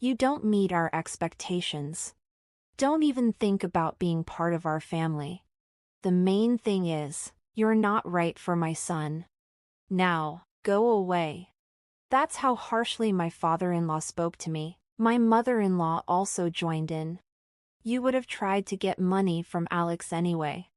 You don't meet our expectations. Don't even think about being part of our family. The main thing is, you're not right for my son. Now, go away." That's how harshly my father-in-law spoke to me. My mother-in-law also joined in. "You would have tried to get money from Alex anyway."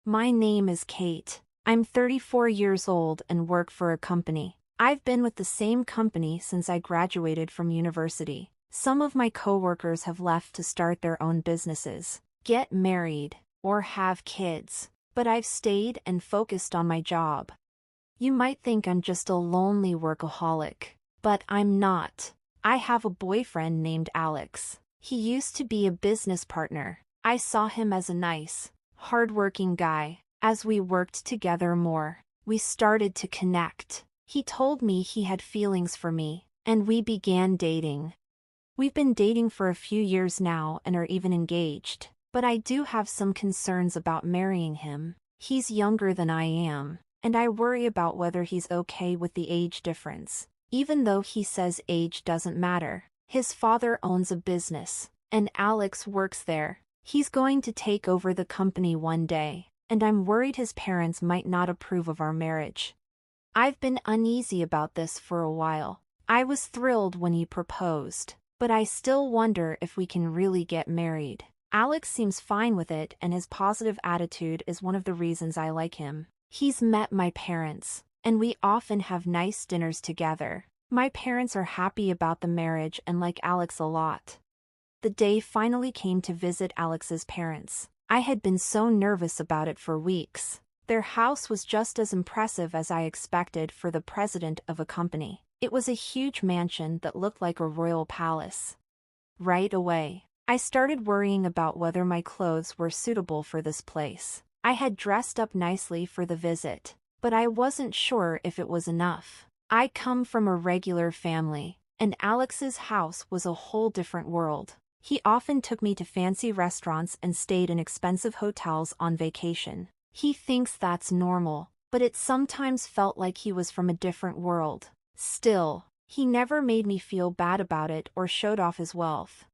"My name is Kate. I'm 34 years old and work for a company. I've been with the same company since I graduated from university. Some of my coworkers have left to start their own businesses, get married, or have kids, but I've stayed and focused on my job. You might think I'm just a lonely workaholic, but I'm not. I have a boyfriend named Alex. He used to be a business partner. I saw him as a nice, hardworking guy. As we worked together more, we started to connect. He told me he had feelings for me, and we began dating. We've been dating for a few years now and are even engaged, but I do have some concerns about marrying him. He's younger than I am, and I worry about whether he's okay with the age difference. Even though he says age doesn't matter, his father owns a business, and Alex works there. He's going to take over the company one day, and I'm worried his parents might not approve of our marriage. I've been uneasy about this for a while. I was thrilled when you proposed, but I still wonder if we can really get married. Alex seems fine with it, and his positive attitude is one of the reasons I like him. He's met my parents, and we often have nice dinners together. My parents are happy about the marriage and like Alex a lot." The day finally came to visit Alex's parents. I had been so nervous about it for weeks. Their house was just as impressive as I expected for the president of a company. It was a huge mansion that looked like a royal palace. Right away, I started worrying about whether my clothes were suitable for this place. I had dressed up nicely for the visit, but I wasn't sure if it was enough. I come from a regular family, and Alex's house was a whole different world. He often took me to fancy restaurants and stayed in expensive hotels on vacation. He thinks that's normal, but it sometimes felt like he was from a different world. Still, he never made me feel bad about it or showed off his wealth.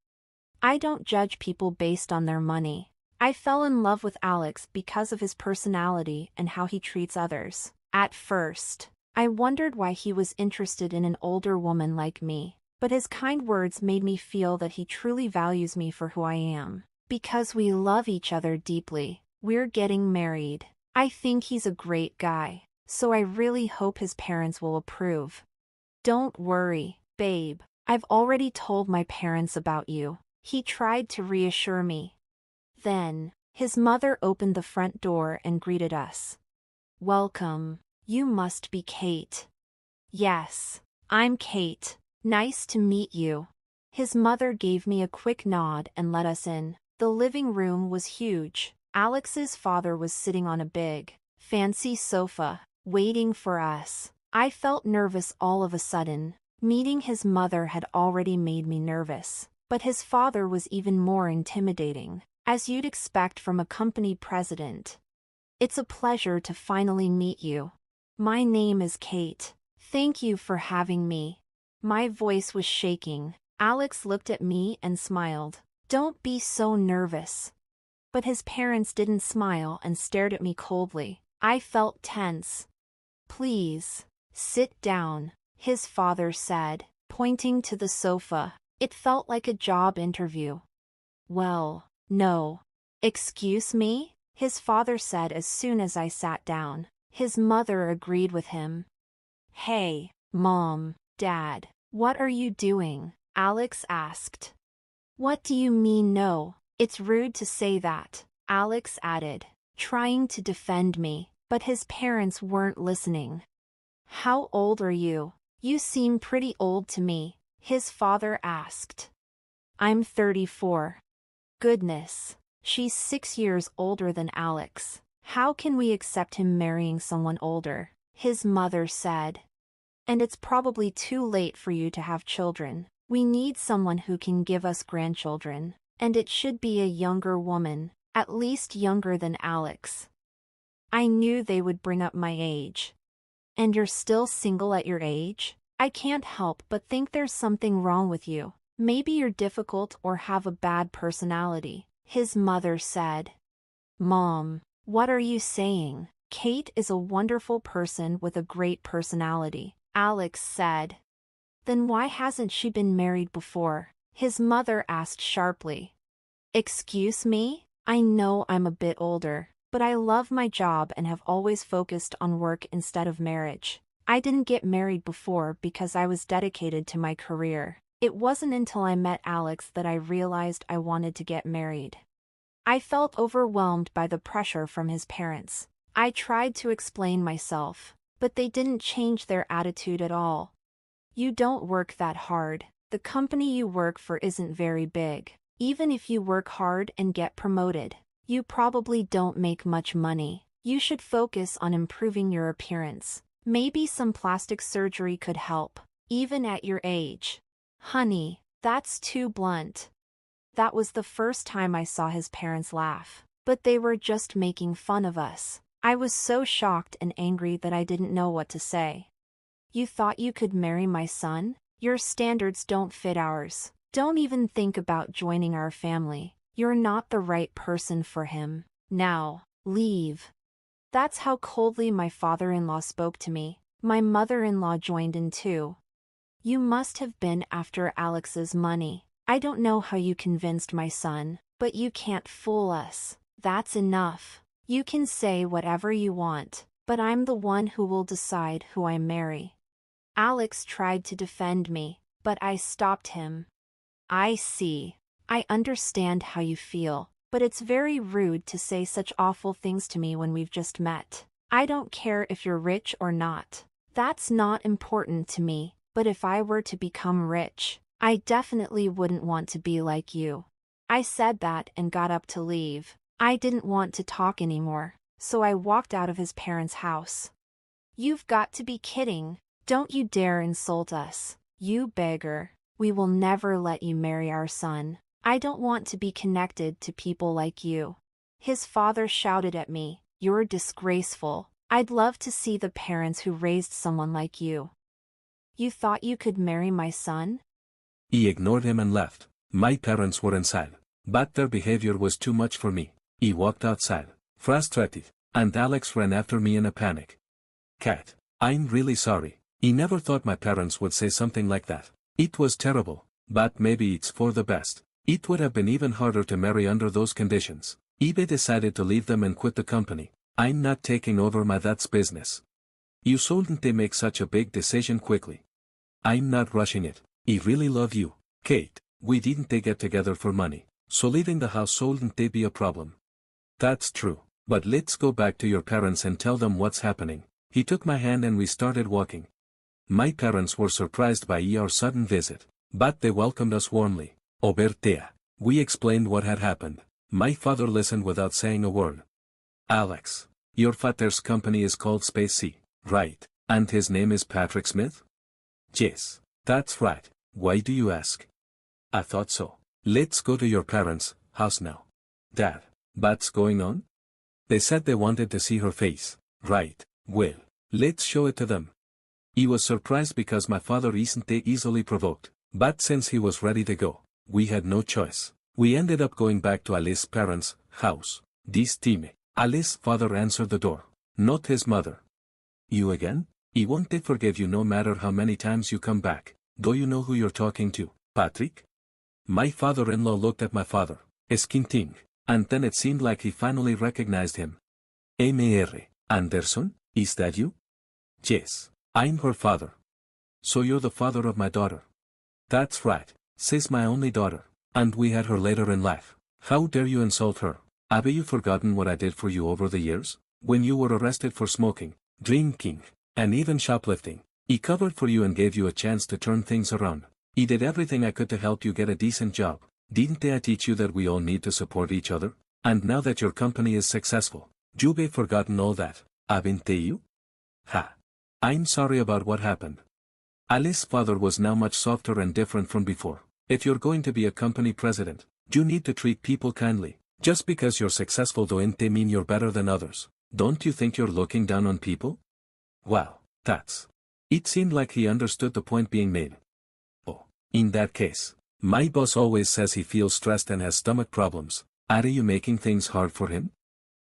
I don't judge people based on their money. I fell in love with Alex because of his personality and how he treats others. At first, I wondered why he was interested in an older woman like me, but his kind words made me feel that he truly values me for who I am. Because we love each other deeply, we're getting married. I think he's a great guy, so I really hope his parents will approve. "Don't worry, babe. I've already told my parents about you," he tried to reassure me. Then, his mother opened the front door and greeted us. "Welcome. You must be Kate." "Yes, I'm Kate. Nice to meet you." His mother gave me a quick nod and let us in. The living room was huge. Alex's father was sitting on a big, fancy sofa, waiting for us. I felt nervous all of a sudden. Meeting his mother had already made me nervous, but his father was even more intimidating, as you'd expect from a company president. "It's a pleasure to finally meet you. My name is Kate. Thank you for having me." My voice was shaking. Alex looked at me and smiled. "Don't be so nervous." But his parents didn't smile and stared at me coldly. I felt tense. "Please, sit down," his father said, pointing to the sofa. It felt like a job interview. "Well, no." "Excuse me?" his father said as soon as I sat down. His mother agreed with him. "Hey, Mom, Dad, what are you doing?" Alex asked. "What do you mean no? It's rude to say that," Alex added, trying to defend me, but his parents weren't listening. "How old are you? You seem pretty old to me," his father asked. "I'm 34. Goodness, she's 6 years older than Alex. How can we accept him marrying someone older?" his mother said. "And it's probably too late for you to have children. We need someone who can give us grandchildren, and it should be a younger woman, at least younger than Alex." I knew they would bring up my age. "And you're still single at your age? I can't help but think there's something wrong with you." Maybe you're difficult or have a bad personality, his mother said. Mom, what are you saying? Kate is a wonderful person with a great personality, Alex said. Then why hasn't she been married before? His mother asked sharply. Excuse me? I know I'm a bit older, but I love my job and have always focused on work instead of marriage. I didn't get married before because I was dedicated to my career. It wasn't until I met Alex that I realized I wanted to get married. I felt overwhelmed by the pressure from his parents. I tried to explain myself, but they didn't change their attitude at all. You don't work that hard. The company you work for isn't very big. Even if you work hard and get promoted, you probably don't make much money. You should focus on improving your appearance. Maybe some plastic surgery could help, even at your age. Honey, that's too blunt. That was the first time I saw his parents laugh. But they were just making fun of us. I was so shocked and angry that I didn't know what to say. You thought you could marry my son? Your standards don't fit ours. Don't even think about joining our family. You're not the right person for him. Now, leave. That's how coldly my father-in-law spoke to me. My mother-in-law joined in too. You must have been after Alex's money. I don't know how you convinced my son, but you can't fool us. That's enough. You can say whatever you want, but I'm the one who will decide who I marry. Alex tried to defend me, but I stopped him. I see. I understand how you feel, but it's very rude to say such awful things to me when we've just met. I don't care if you're rich or not. That's not important to me, but if I were to become rich, I definitely wouldn't want to be like you. I said that and got up to leave. I didn't want to talk anymore, so I walked out of his parents' house. You've got to be kidding. Don't you dare insult us, you beggar. We will never let you marry our son. I don't want to be connected to people like you. His father shouted at me, You're disgraceful. I'd love to see the parents who raised someone like you. You thought you could marry my son? He ignored him and left. My parents were inside, but their behavior was too much for me. He walked outside, frustrated, and Alex ran after me in a panic. Kat, I'm really sorry. He never thought my parents would say something like that. It was terrible, but maybe it's for the best. It would have been even harder to marry under those conditions. eBay decided to leave them and quit the company. I'm not taking over my dad's business. You shouldn't they make such a big decision quickly. I'm not rushing it. I really love you, Kate. We didn't they get together for money, so leaving the house shouldn't they be a problem. That's true, but let's go back to your parents and tell them what's happening. He took my hand and we started walking. My parents were surprised by our sudden visit, but they welcomed us warmly. Obertea. We explained what had happened. My father listened without saying a word. Alex, your father's company is called Space C, right? And his name is Patrick Smith? Yes, that's right. Why do you ask? I thought so. Let's go to your parents' house now. Dad, what's going on? They said they wanted to see her face. Right, well, let's show it to them. He was surprised because my father isn't easily provoked, but since he was ready to go, we had no choice. We ended up going back to Alice's parents' house. This time, Alice's father answered the door, not his mother. You again? He won't forgive you no matter how many times you come back. Do you know who you're talking to, Patrick? My father-in-law looked at my father, squinting, and then it seemed like he finally recognized him. Mr. Anderson, is that you? Yes. I'm her father. So you're the father of my daughter. That's right, she's my only daughter, and we had her later in life. How dare you insult her? Have you forgotten what I did for you over the years? When you were arrested for smoking, drinking, and even shoplifting, I covered for you and gave you a chance to turn things around. I did everything I could to help you get a decent job. Didn't I teach you that we all need to support each other? And now that your company is successful, you've forgotten all that, haven't you? Ha. I'm sorry about what happened. Alice's father was now much softer and different from before. If you're going to be a company president, you need to treat people kindly. Just because you're successful don't mean you're better than others. Don't you think you're looking down on people? Wow, that's... It seemed like he understood the point being made. Oh, in that case, My boss always says he feels stressed and has stomach problems. Are you making things hard for him?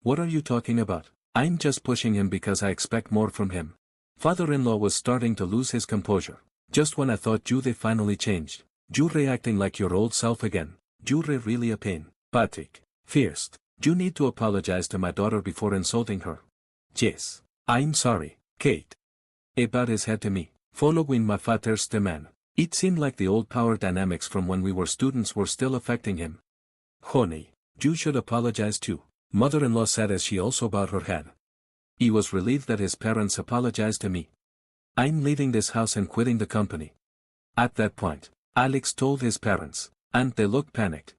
What are you talking about? I'm just pushing him because I expect more from him. Father-in-law was starting to lose his composure. Just when I thought you they finally changed. You reacting like your old self again. You really a pain. Patrick. First, you need to apologize to my daughter before insulting her. Yes. I'm sorry, Kate. He bowed his head to me, following my father's demand. It seemed like the old power dynamics from when we were students were still affecting him. Honey, you should apologize too, mother-in-law said as she also bowed her head. He was relieved that his parents apologized to me. I'm leaving this house and quitting the company. At that point, Alex told his parents, and they looked panicked.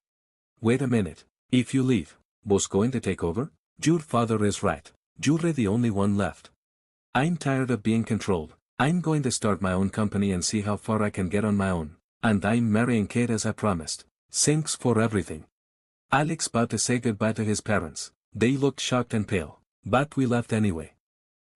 Wait a minute, if you leave, who's going to take over? Your father is right, you're the only one left. I'm tired of being controlled. I'm going to start my own company and see how far I can get on my own, and I'm marrying Kate as I promised. Thanks for everything. Alex bowed to say goodbye to his parents. They looked shocked and pale, but we left anyway.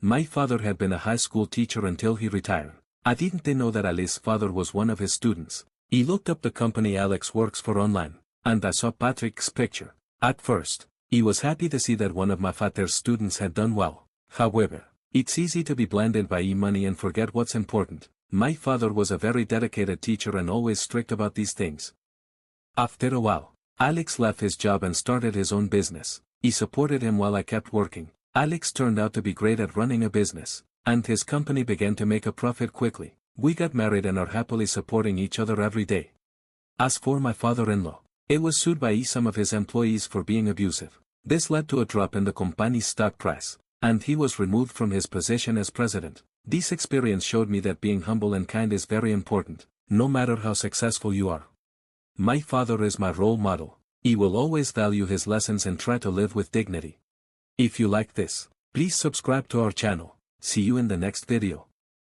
My father had been a high school teacher until he retired. I didn't know that Alice's father was one of his students. He looked up the company Alex works for online, and I saw Patrick's picture. At first, he was happy to see that one of my father's students had done well. However, it's easy to be blinded by e-money and forget what's important. My father was a very dedicated teacher and always strict about these things. After a while, Alex left his job and started his own business. He supported him while I kept working. Alex turned out to be great at running a business, and his company began to make a profit quickly. We got married and are happily supporting each other every day. As for my father-in-law, he was sued by some of his employees for being abusive. This led to a drop in the company's stock price, and he was removed from his position as president. This experience showed me that being humble and kind is very important, no matter how successful you are. My father is my role model. He will always value his lessons and try to live with dignity. If you like this, please subscribe to our channel. See you in the next video.